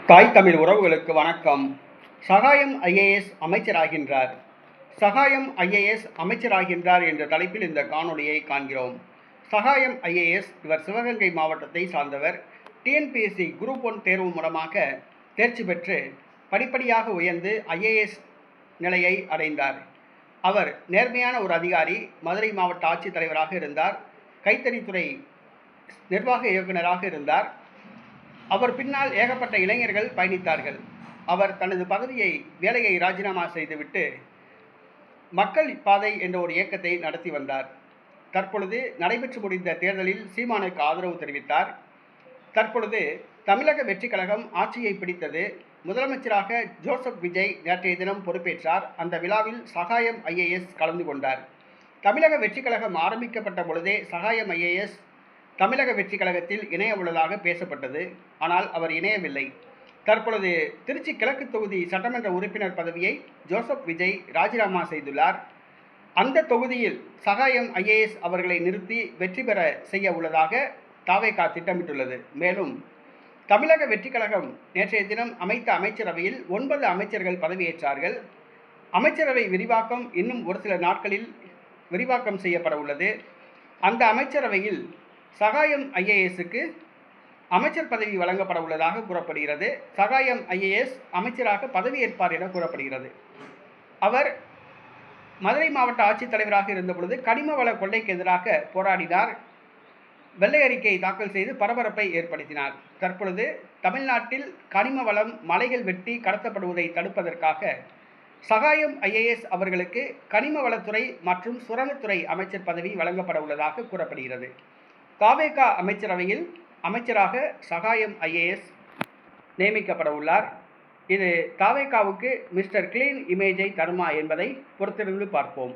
தாய் தமிழ் உறவுகளுக்கு வணக்கம். சகாயம் ஐஏஎஸ் அமைச்சராகின்றார். சகாயம் ஐஏஎஸ் அமைச்சராகின்றார் என்ற தலைப்பில் இந்த காணொளியை காண்கிறோம். சகாயம் ஐஏஎஸ் இவர் சிவகங்கை மாவட்டத்தை சார்ந்தவர். டிஎன்பிஎஸ்சி குரூப் 1 தேர்வு மூலமாக தேர்ச்சி பெற்று படிப்படியாக உயர்ந்து ஐஏஎஸ் நிலையை அடைந்தார். அவர் நேர்மையான ஒரு அதிகாரி. மதுரை மாவட்ட ஆட்சித்தலைவராக இருந்தார். கைத்தறித்துறை நிர்வாக இயக்குநராக இருந்தார். அவர் பின்னால் ஏகப்பட்ட இளைஞர்கள் பயணித்தார்கள். அவர் தனது வேலையை ராஜினாமா செய்துவிட்டு மக்கள் பாதை என்ற ஒரு இயக்கத்தை நடத்தி வந்தார். தற்பொழுது நடைபெற்று முடிந்த தேர்தலில் சீமானுக்கு ஆதரவு தெரிவித்தார். தற்பொழுது தமிழக வெற்றிக் கழகம் ஆட்சியை பிடித்தது. முதலமைச்சராக ஜோசப் விஜய் நேற்றைய தினம் பொறுப்பேற்றார். அந்த விழாவில் சகாயம் ஐஏஎஸ் கலந்து கொண்டார். தமிழக வெற்றிக் கழகம் ஆரம்பிக்கப்பட்ட பொழுதே சகாயம் ஐஏஎஸ் தமிழக வெற்றிக் கழகத்தில் இணைய உள்ளதாக பேசப்பட்டது. ஆனால் அவர் இணையவில்லை. தற்பொழுது திருச்சி கிழக்கு தொகுதி சட்டமன்ற உறுப்பினர் பதவியை ஜோசப் விஜய் ராஜினாமா செய்துள்ளார். அந்த தொகுதியில் சகாயம் ஐஏஎஸ் அவர்களை நிறுத்தி வெற்றி பெற செய்ய உள்ளதாக தாவேகா திட்டமிட்டுள்ளது. மேலும் தமிழக வெற்றிக் கழகம் நேற்றைய தினம் அமைத்த அமைச்சரவையில் 9 அமைச்சர்கள் பதவியேற்றார்கள். அமைச்சரவை விரிவாக்கம் இன்னும் ஒரு சில நாட்களில் விரிவாக்கம் செய்யப்பட உள்ளது. அந்த அமைச்சரவையில் சகாயம் ஐஏஎஸ்க்கு அமைச்சர் பதவி வழங்கப்பட உள்ளதாக கூறப்படுகிறது. சகாயம் ஐஏஎஸ் அமைச்சராக பதவியேற்பார் என கூறப்படுகிறது. அவர் மதுரை மாவட்ட ஆட்சித்தலைவராக இருந்தபொழுது கனிம வள கொள்ளைக்கு எதிராக போராடினார். வெள்ளை அறிக்கை தாக்கல் செய்து பரபரப்பை ஏற்படுத்தினார். தற்பொழுது தமிழ்நாட்டில் கனிம வளம் மலைகள் வெட்டி கடத்தப்படுவதை தடுப்பதற்காக சகாயம் ஐஏஎஸ் அவர்களுக்கு கனிம வளத்துறை மற்றும் சுரங்கத்துறை அமைச்சர் பதவி வழங்கப்பட உள்ளதாக கூறப்படுகிறது. தாவேகா அமைச்சரவையில் அமைச்சராக சகாயம் ஐஏஎஸ் நியமிக்கப்பட உள்ளார். இது தாவேகாவுக்கு மிஸ்டர் கிளீன் இமேஜை தருமா என்பதை பொறுத்திருந்து பார்ப்போம்.